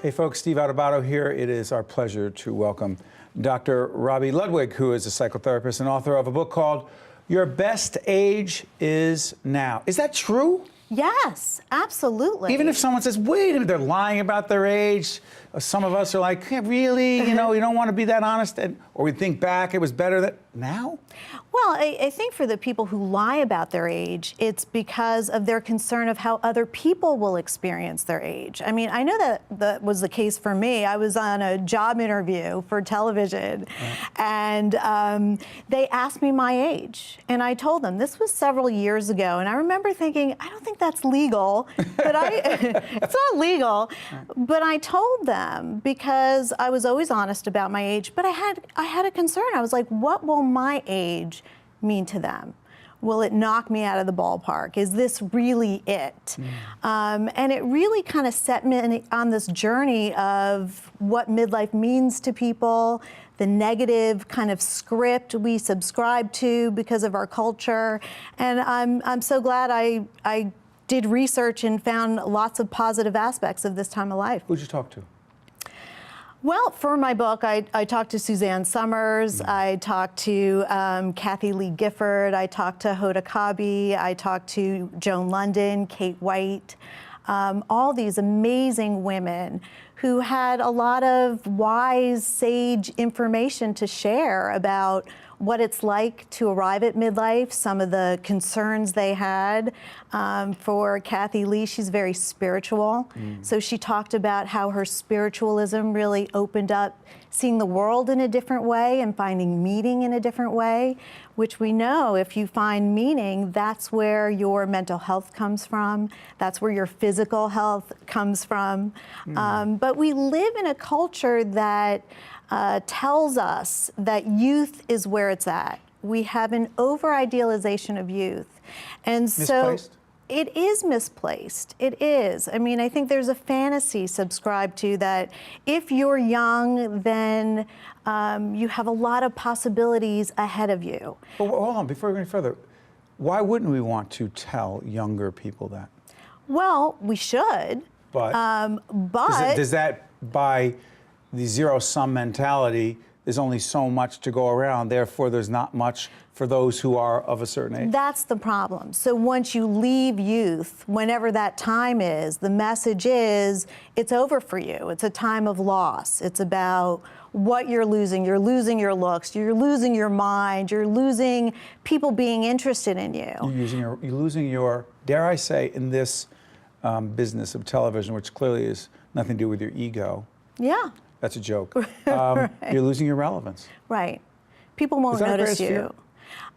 Hey folks, Steve Adubato here. It is our pleasure to welcome Dr. Robi Ludwig, who is a psychotherapist and author of a book called Your Best Age Is Now. Is that true? Yes, absolutely. Even if someone says, wait a minute, they're lying about their age, some of us are like, yeah, really? You know, you don't want to be that honest? Or we think back, it was better that now? Well, I think for the people who lie about their age, it's because of their concern of how other people will experience their age. I mean, I know that was the case for me. I was on a job interview for television, and they asked me my age, and I told them this was several years ago, and I remember thinking, I don't think that's legal, but it's not legal, but I told them because I was always honest about my age, but I had a concern. I was like, what will my age mean to them? Will it knock me out of the ballpark? Is this really it? And it really kind of set me on this journey of what midlife means to people, the negative kind of script we subscribe to because of our culture. And I'm so glad I did research and found lots of positive aspects of this time of life. Who'd you talk to? Well, for my book, I talked to Suzanne Summers, I talked to Kathy Lee Gifford, I talked to Hoda Kotb, I talked to Joan London, Kate White, all these amazing women who had a lot of wise, sage information to share about what it's like to arrive at midlife, some of the concerns they had. For Kathy Lee, she's very spiritual. So she talked about how her spiritualism really opened up seeing the world in a different way and finding meaning in a different way, which we know if you find meaning, that's where your mental health comes from. That's where your physical health comes from. But we live in a culture that tells us that youth is where it's at. We have an over-idealization of youth. And so it is misplaced. It is. I mean, I think there's a fantasy subscribed to that if you're young, then you have a lot of possibilities ahead of you. But hold on, before we go any further, why wouldn't we want to tell younger people that? Well, we should. But does that, by the zero-sum mentality, there's only so much to go around, therefore there's not much for those who are of a certain age? That's the problem. So once you leave youth, whenever that time is, the message is, it's over for you. It's a time of loss. It's about what you're losing. You're losing your looks. You're losing your mind. You're losing people being interested in you. You're losing your, dare I say, in this business of television, which clearly has nothing to do with your ego. Yeah. That's a joke. Right. You're losing your relevance. Right. People won't notice you.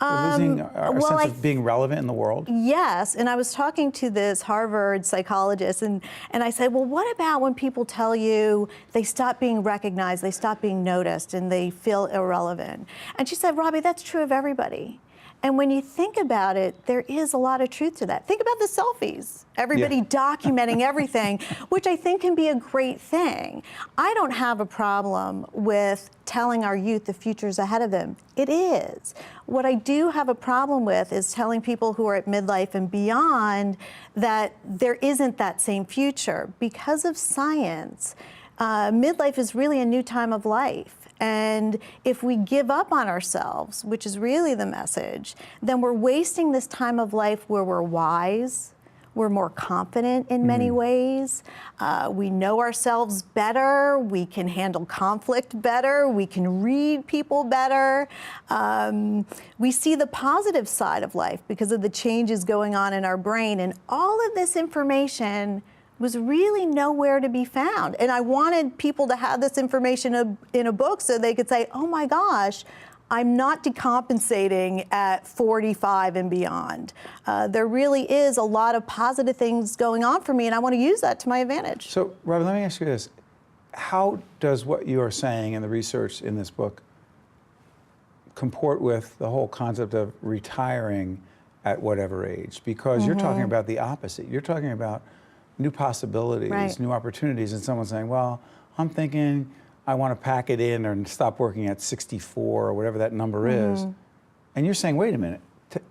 You're losing a sense of being relevant in the world? Yes, and I was talking to this Harvard psychologist, and I said, well, what about when people tell you they stop being recognized, they stop being noticed, and they feel irrelevant? And she said, Robi, that's true of everybody. And when you think about it, there is a lot of truth to that. Think about the selfies. Everybody documenting everything, which I think can be a great thing. I don't have a problem with telling our youth the future's ahead of them. It is. What I do have a problem with is telling people who are at midlife and beyond that there isn't that same future. Because of science, midlife is really a new time of life. And if we give up on ourselves, which is really the message, then we're wasting this time of life where we're wise, we're more confident in many ways, we know ourselves better, we can handle conflict better, we can read people better. We see the positive side of life because of the changes going on in our brain, and all of this information was really nowhere to be found. And I wanted people to have this information in a book so they could say, oh my gosh, I'm not decompensating at 45 and beyond. There really is a lot of positive things going on for me, and I want to use that to my advantage. So, Robi, let me ask you this. How does what you are saying in the research in this book comport with the whole concept of retiring at whatever age? Because you're talking about the opposite. You're talking about new possibilities, new opportunities, and someone saying, well, I'm thinking I want to pack it in and stop working at 64 or whatever that number is. And you're saying, wait a minute,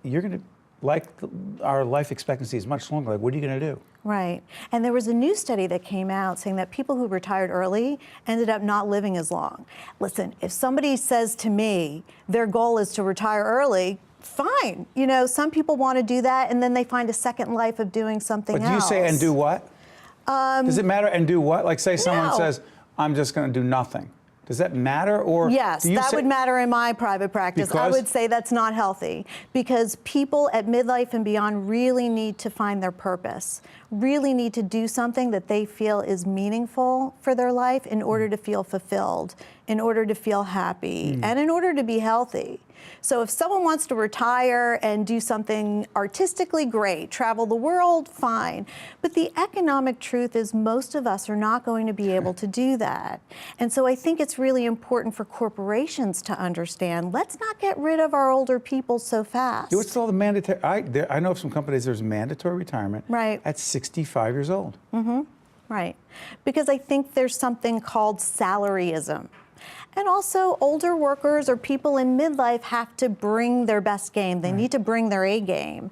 you're going to our life expectancy is much longer. Like, what are you going to do? Right. And there was a new study that came out saying that people who retired early ended up not living as long. Listen, if somebody says to me their goal is to retire early, fine. You know, some people want to do that, and then they find a second life of doing something else. But do you say, and do what? Does it matter, and do what? Like, say someone says, I'm just going to do nothing. Does that matter? Or yes, that would matter in my private practice. I would say that's not healthy, because people at midlife and beyond really need to find their purpose, really need to do something that they feel is meaningful for their life in order to feel fulfilled, in order to feel happy, and in order to be healthy. So if someone wants to retire and do something artistically, great. Travel the world, fine. But the economic truth is most of us are not going to be able to do that. And so I think it's really important for corporations to understand, let's not get rid of our older people so fast. What's all the mandatory? I know of some companies there's mandatory retirement at 65 years old. Right. Because I think there's something called salaryism. And also, older workers or people in midlife have to bring their best game. They need to bring their A game,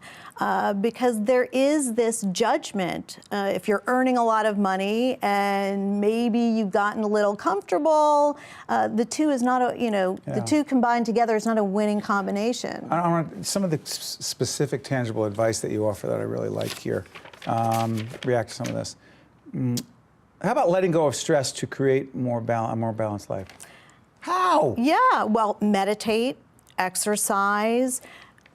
because there is this judgment. If you're earning a lot of money and maybe you've gotten a little comfortable, the two is not a, the two combined together is not a winning combination. I want some of the specific, tangible advice that you offer that I really like here. React to some of this. How about letting go of stress to create a more balanced life? How? Yeah, well, meditate, exercise.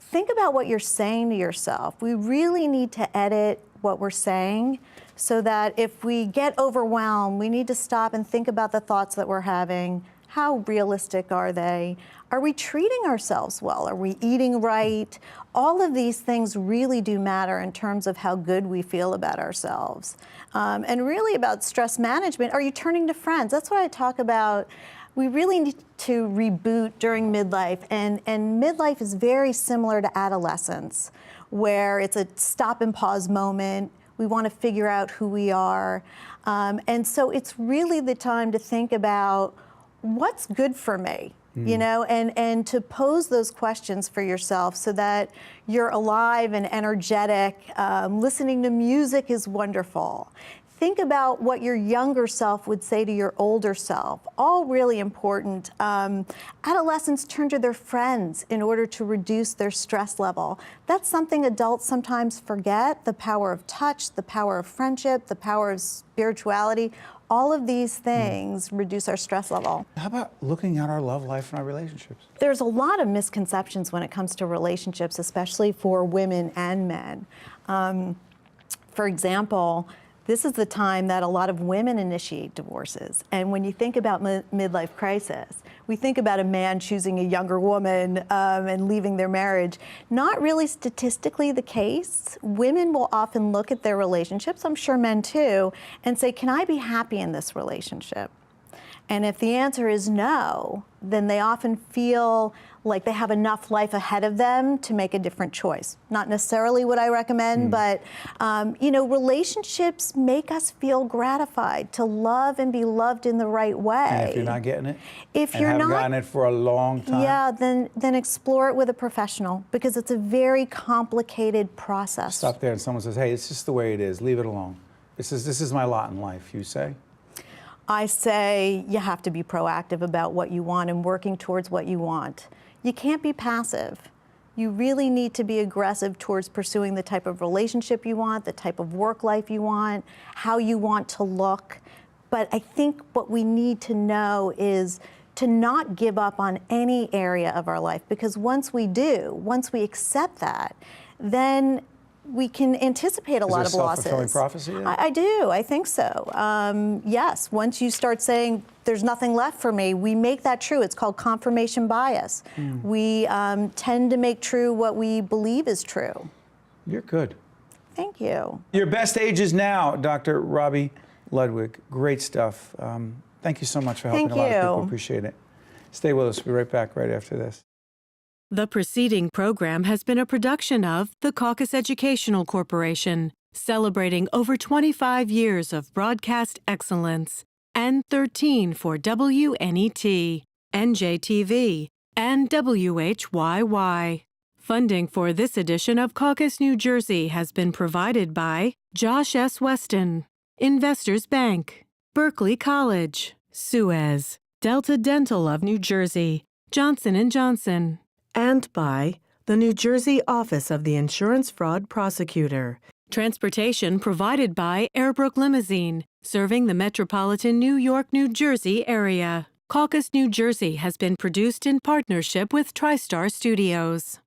Think about what you're saying to yourself. We really need to edit what we're saying so that if we get overwhelmed, we need to stop and think about the thoughts that we're having. How realistic are they? Are we treating ourselves well? Are we eating right? All of these things really do matter in terms of how good we feel about ourselves. And really about stress management. Are you turning to friends? That's what I talk about. We really need to reboot during midlife, and midlife is very similar to adolescence, where it's a stop and pause moment. We want to figure out who we are. And so it's really the time to think about what's good for me, and to pose those questions for yourself so that you're alive and energetic. Listening to music is wonderful. Think about what your younger self would say to your older self, all really important. Adolescents turn to their friends in order to reduce their stress level. That's something adults sometimes forget, the power of touch, the power of friendship, the power of spirituality. All of these things reduce our stress level. How about looking at our love life and our relationships? There's a lot of misconceptions when it comes to relationships, especially for women and men. For example, this is the time that a lot of women initiate divorces. And when you think about midlife crisis, we think about a man choosing a younger woman and leaving their marriage. Not really statistically the case. Women will often look at their relationships, I'm sure men too, and say, can I be happy in this relationship? And if the answer is no, then they often feel like they have enough life ahead of them to make a different choice. Not necessarily what I recommend, but relationships make us feel gratified to love and be loved in the right way. And if you're not getting it, if and you're haven't not gotten it for a long time, yeah, then explore it with a professional, because it's a very complicated process. Stop there and someone says, hey, it's just the way it is, leave it alone. This is my lot in life, you say? I say you have to be proactive about what you want and working towards what you want. You can't be passive. You really need to be aggressive towards pursuing the type of relationship you want, the type of work life you want, how you want to look. But I think what we need to know is to not give up on any area of our life, because once we do, once we accept that, then we can anticipate a lot of losses. Is there a self-fulfilling prophecy there? I do. I think so. Yes. Once you start saying there's nothing left for me, we make that true. It's called confirmation bias. We tend to make true what we believe is true. You're good. Thank you. Your best age is now, Dr. Robi Ludwig. Great stuff. Thank you so much for helping a lot of people. Appreciate it. Stay with us. We'll be right back right after this. The preceding program has been a production of the Caucus Educational Corporation, celebrating over 25 years of broadcast excellence, and 13 for WNET, NJTV, and WHYY. Funding for this edition of Caucus, New Jersey has been provided by Josh S. Weston, Investors Bank, Berkeley College, Suez, Delta Dental of New Jersey, Johnson & Johnson, and by the New Jersey Office of the Insurance Fraud Prosecutor. Transportation provided by Airbrook Limousine, serving the metropolitan New York, New Jersey area. Caucus, New Jersey has been produced in partnership with TriStar Studios.